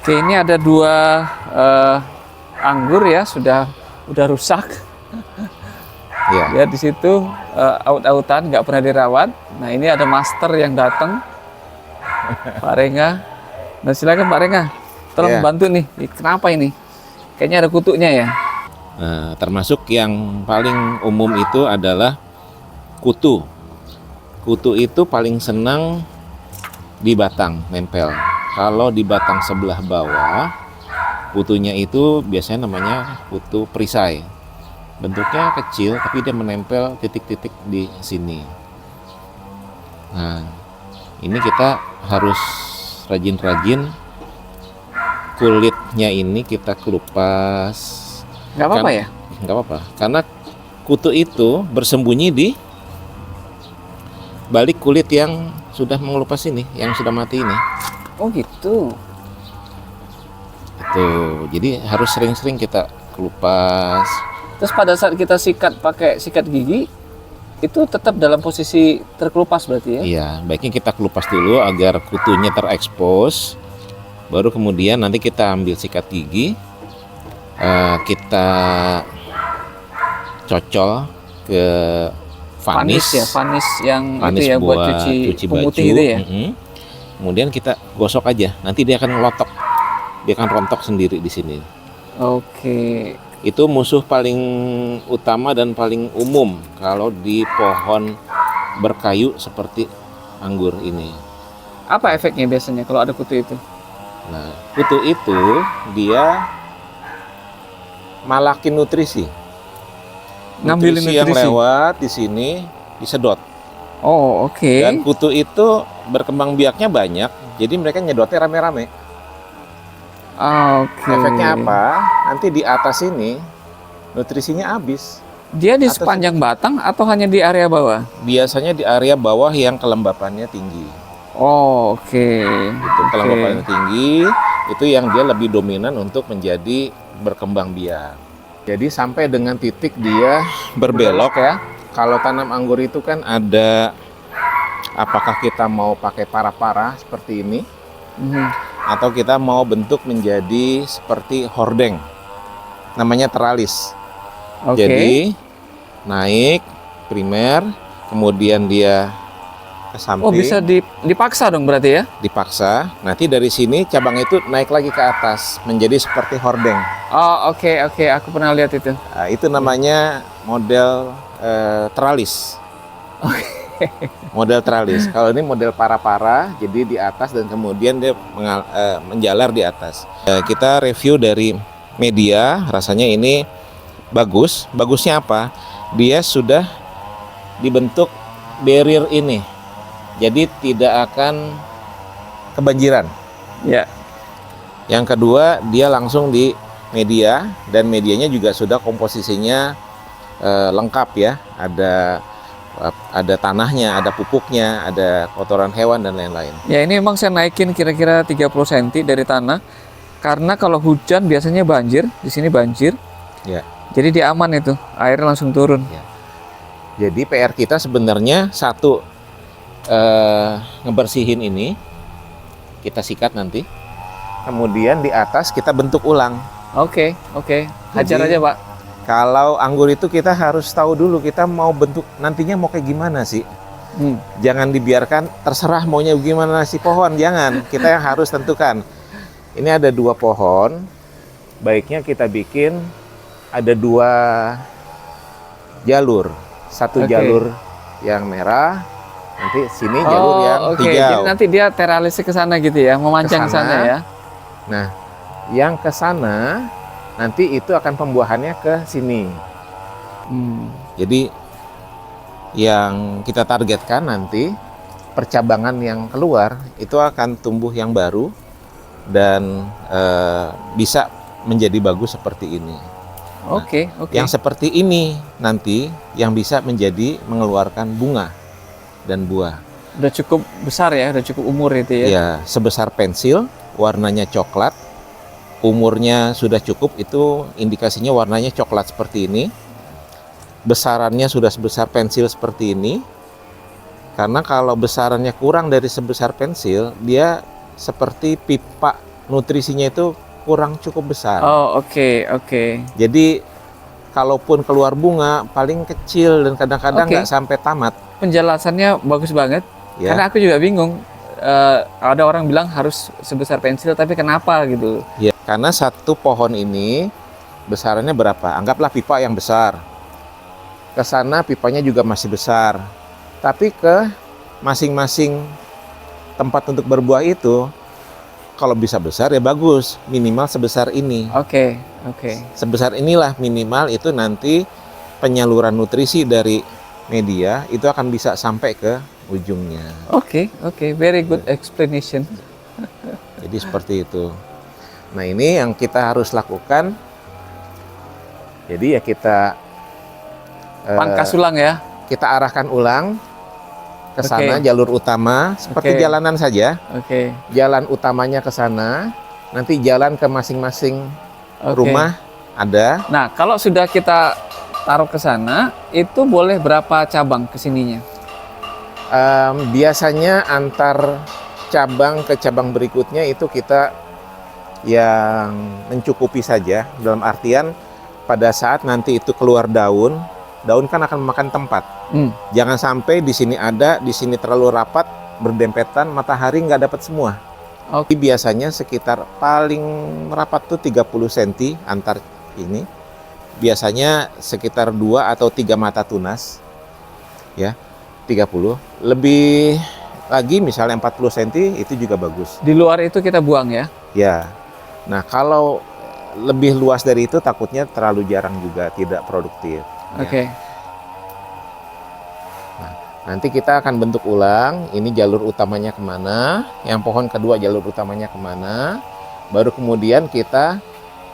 Oke, ini ada dua anggur ya, udah rusak. Ya. Ya di situ aut-autan, nggak pernah dirawat. Nah ini ada master yang datang, Pak Rengga. Nah silakan Pak Rengga, tolong Ya. bantu nih. Kenapa ini? Kayaknya ada kutunya ya. Nah, termasuk yang paling umum itu adalah kutu. Kutu itu paling senang di batang nempel. Kalau di batang sebelah bawah, kutunya itu biasanya namanya kutu perisai. Bentuknya kecil tapi dia menempel titik-titik di sini. Nah, ini kita harus rajin-rajin kulitnya ini kita kelupas. Nggak apa-apa ya? Nggak apa-apa, karena kutu itu bersembunyi di balik kulit yang sudah mengelupas ini, yang sudah mati ini. Oh gitu. Itu, jadi harus sering-sering kita kelupas. Terus pada saat kita sikat pakai sikat gigi, itu tetap dalam posisi terkelupas berarti ya? Iya, baiknya kita kelupas dulu agar kutunya terekspos. Baru kemudian nanti kita ambil sikat gigi, kita cocol ke Vanis ya, vanis yang vanis itu ya buat cuci pemutih baju. itu ya. Kemudian kita gosok aja, nanti dia akan ngelotok, dia akan rontok sendiri di sini. Oke. Itu musuh paling utama dan paling umum kalau di pohon berkayu seperti anggur ini. Apa efeknya biasanya kalau ada kutu itu? Nah, kutu itu dia malakin nutrisi. Ngambilin Nutrisi yang nutrisi? lewat di sini disedot. Oh oke. Dan kutu itu berkembang biaknya banyak, jadi mereka nyedotnya rame-rame. Oke. Efeknya apa? Nanti di atas ini nutrisinya habis. Dia di Atas sepanjang batang atau hanya di area bawah? Biasanya di area bawah yang kelembapannya tinggi. Oh, oke. Itu kelembapannya tinggi, itu yang dia lebih dominan untuk menjadi berkembang biak. Jadi sampai dengan titik dia berbelok ya. Kalau tanam anggur itu kan ada, apakah kita mau pakai para-para seperti ini, atau kita mau bentuk menjadi seperti hordeng, namanya teralis. Oke. Jadi naik primer, kemudian dia ke samping. Oh bisa dipaksa dong berarti ya? Dipaksa. Nanti dari sini cabang itu naik lagi ke atas menjadi seperti hordeng. Oh oke, aku pernah lihat itu. Nah, itu namanya model teralis. Model teralis. Kalau ini model para-para, jadi di atas dan kemudian dia menjalar di atas. Kita review dari media, rasanya ini bagus. Bagusnya apa? Dia sudah dibentuk barrier ini, jadi tidak akan kebanjiran. Ya. Yang kedua, dia langsung di media, dan medianya juga sudah komposisinya lengkap ya. Ada tanahnya, ada pupuknya, ada kotoran hewan dan lain-lain. Ya ini memang saya naikin kira-kira 30 cm dari tanah. Karena kalau hujan biasanya banjir, di sini banjir. Ya. Jadi dia aman itu, airnya langsung turun. Ya. Jadi PR kita sebenarnya satu, ngebersihin ini, kita sikat nanti. Kemudian di atas kita bentuk ulang. Oke. Hajar Jadi, aja Pak. Kalau anggur itu kita harus tahu dulu kita mau bentuk nantinya mau kayak gimana sih. Jangan dibiarkan terserah maunya gimana si pohon, jangan. Kita yang harus tentukan. Ini ada 2 pohon, baiknya kita bikin ada 2 jalur. Satu jalur yang merah, nanti sini jalur yang hijau. Jadi nanti dia teralisnya ke sana gitu ya, memancang ke sana ya. Nah, yang ke sana nanti itu akan pembuahannya ke sini. Jadi yang kita targetkan nanti percabangan yang keluar itu akan tumbuh yang baru dan bisa menjadi bagus seperti ini. Oke. Yang seperti ini nanti yang bisa menjadi mengeluarkan bunga dan buah. Udah cukup besar ya, udah cukup umur itu ya. Ya, sebesar pensil, warnanya coklat. Umurnya sudah cukup, itu indikasinya warnanya coklat seperti ini. Besarannya sudah sebesar pensil seperti ini. Karena kalau besarannya kurang dari sebesar pensil, dia seperti pipa nutrisinya itu kurang cukup besar. Oh, oke, oke. Jadi kalaupun keluar bunga paling kecil dan kadang-kadang Oke. nggak sampai tamat. Penjelasannya bagus banget. Ya. Karena aku juga bingung. Ada orang bilang harus sebesar pensil, tapi kenapa gitu? Ya, karena satu pohon ini besarannya berapa? Anggaplah pipa yang besar. Ke sana pipanya juga masih besar. Tapi ke masing-masing tempat untuk berbuah itu, kalau bisa besar ya bagus, minimal sebesar ini. Oke, oke. Sebesar inilah minimal itu nanti penyaluran nutrisi dari media itu akan bisa sampai ke ujungnya. Oke, oke. Very good explanation. Jadi seperti itu. Nah, ini yang kita harus lakukan. Jadi ya kita Pangkas ulang ya. kita arahkan ulang ke sana Oke. jalur utama seperti Oke. jalanan saja. Oke. Jalan utamanya ke sana, nanti jalan ke masing-masing Oke. rumah ada. Nah, kalau sudah kita taruh ke sana, itu boleh berapa cabang ke sininya? Biasanya antar cabang ke cabang berikutnya itu kita yang mencukupi saja, dalam artian pada saat nanti itu keluar daun, daun kan akan memakan tempat. Jangan sampai di sini ada, di sini terlalu rapat, berdempetan, matahari nggak dapat semua. Oke. Biasanya sekitar paling rapat tuh 30 cm antar ini. Biasanya sekitar 2 atau 3 mata tunas. Ya, 30. Lebih lagi misalnya 40 cm itu juga bagus. Di luar itu kita buang ya? Ya. Nah, kalau lebih luas dari itu takutnya terlalu jarang juga, tidak produktif. Ya. Oke. Nanti kita akan bentuk ulang, ini jalur utamanya kemana, yang pohon kedua jalur utamanya kemana, baru kemudian kita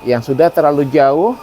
yang sudah terlalu jauh,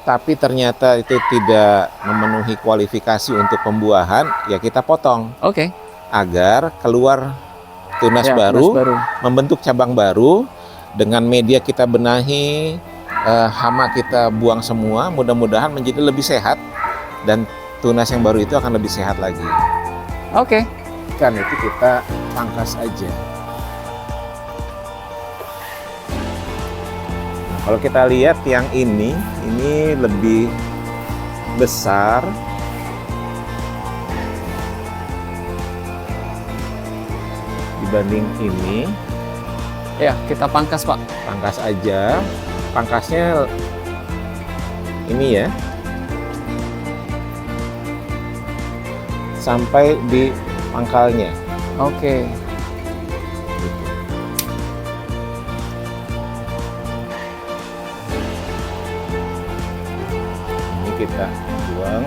tapi ternyata itu tidak memenuhi kualifikasi untuk pembuahan, ya kita potong, Oke. agar keluar tunas Ya, baru, tunas baru. membentuk cabang baru, dengan media kita benahi, hama kita buang semua, mudah-mudahan menjadi lebih sehat, dan tunas yang baru itu akan lebih sehat lagi. Oke. Kan itu kita pangkas aja. Nah, kalau kita lihat yang ini lebih besar. Dibanding ini, Ya, kita pangkas, Pak. pangkas aja. Pangkasnya ini ya. Sampai di pangkalnya. Oke. Ini kita buang.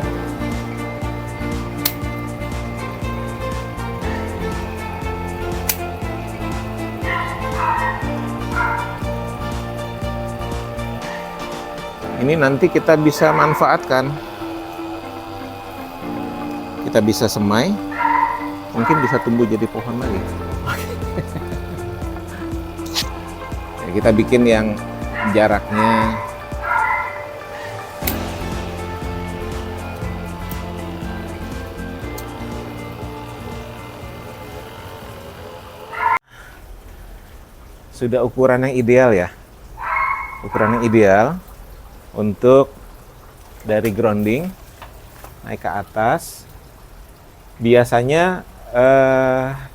Ini nanti kita bisa manfaatkan. Kita bisa semai, mungkin bisa tumbuh jadi pohon lagi. Ya, kita bikin yang jaraknya sudah ukuran yang ideal ya. Ukuran yang ideal untuk dari grounding naik ke atas. Biasanya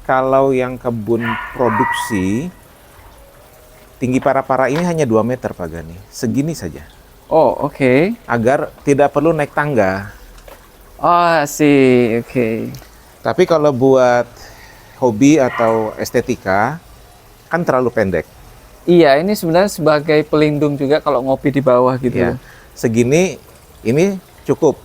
kalau yang kebun produksi tinggi para-para ini hanya 2 meter Pak Gani, segini saja. Oh, oke. Agar tidak perlu naik tangga. Oh, sih. Oke. Tapi kalau buat hobi atau estetika kan terlalu pendek. Iya, ini sebenarnya sebagai pelindung juga kalau ngopi di bawah gitu. Ya, segini ini cukup.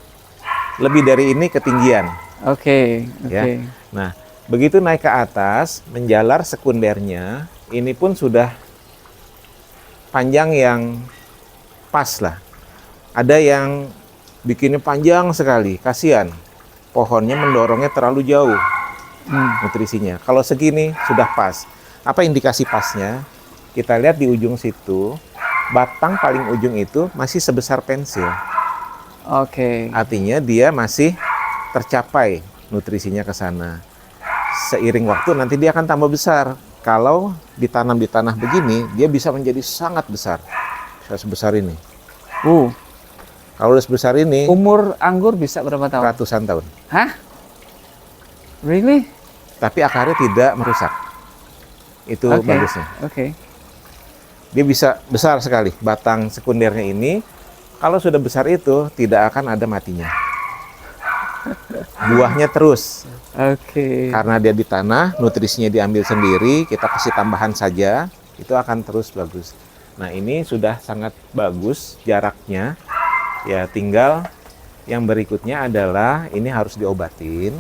Lebih dari ini ketinggian. Oke, oke. Ya. Nah, begitu naik ke atas, menjalar sekundernya, ini pun sudah panjang yang pas lah. Ada yang bikinnya panjang sekali, kasihan. Pohonnya mendorongnya terlalu jauh nutrisinya. Kalau segini sudah pas. Apa indikasi pasnya? Kita lihat di ujung situ, batang paling ujung itu masih sebesar pensil. Oke. Artinya dia masih tercapai nutrisinya ke sana. Seiring waktu nanti dia akan tambah besar kalau ditanam di tanah begini, dia bisa menjadi sangat besar. Bisa sebesar ini. Kalau udah sebesar ini, Umur anggur bisa berapa tahun? ratusan tahun. Hah? Really? Tapi akarnya tidak merusak. Itu Oke. bagusnya. Oke. Dia bisa besar sekali. Batang sekundernya ini, kalau sudah besar itu, tidak akan ada matinya. Buahnya terus. Oke. Karena dia di tanah, nutrisinya diambil sendiri, kita kasih tambahan saja, itu akan terus bagus. Nah, ini sudah sangat bagus jaraknya. Ya, tinggal yang berikutnya adalah ini harus diobatin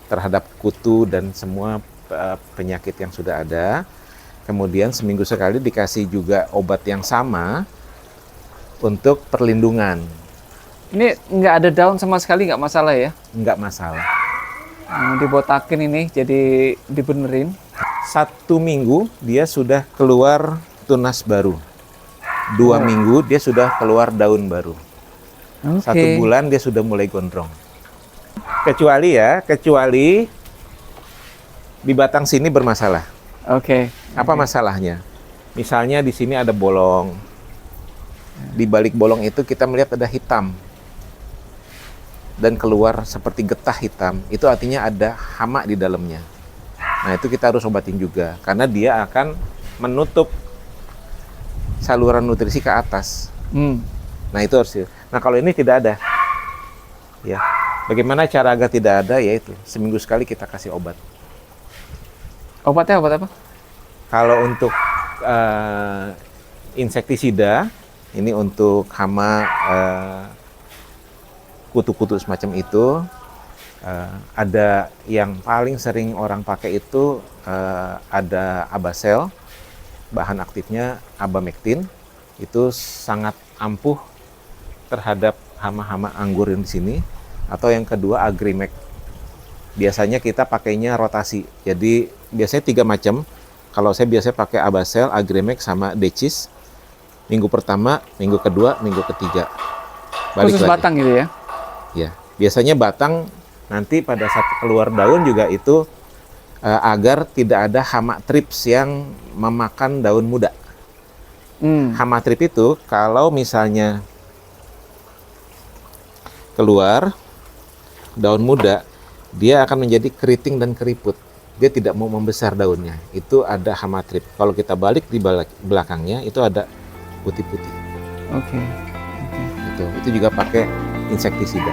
terhadap kutu dan semua penyakit yang sudah ada. Kemudian seminggu sekali dikasih juga obat yang sama untuk perlindungan. Ini nggak ada daun sama sekali, nggak masalah ya? Nggak masalah. Dibotakin ini, jadi dibenerin. 1 minggu dia sudah keluar tunas baru. 2 minggu dia sudah keluar daun baru. 1 bulan dia sudah mulai gondrong. Kecuali di batang sini bermasalah. Oke. Apa masalahnya? Misalnya di sini ada bolong. Di balik bolong itu kita melihat ada hitam. Dan keluar seperti getah hitam. Itu artinya ada hama di dalamnya. Nah, itu kita harus obatin juga. Karena dia akan menutup saluran nutrisi ke atas. Nah, itu harus. Nah, kalau ini tidak ada. Ya. Bagaimana cara agar tidak ada? Yaitu seminggu sekali kita kasih obat. Obatnya obat apa? Kalau untuk insektisida, ini untuk hama, kutu-kutu semacam itu, ada yang paling sering orang pakai itu ada Abasel, bahan aktifnya abamectin, itu sangat ampuh terhadap hama-hama anggur yang di sini. Atau yang kedua Agrimek. Biasanya kita pakainya rotasi. Jadi biasanya 3 macam. Kalau saya biasanya pakai Abasel, Agrimek sama Decis. Minggu pertama, minggu kedua, minggu ketiga. Khusus batang gitu ya? Ya. Biasanya batang nanti pada saat keluar daun juga itu agar tidak ada hama thrips yang memakan daun muda. Hama thrips itu kalau misalnya keluar daun muda, dia akan menjadi keriting dan keriput. Dia tidak mau membesar daunnya. Itu ada hama thrips. Kalau kita balik di belakangnya, itu ada putih-putih. Oke. Itu juga pakai insektisida.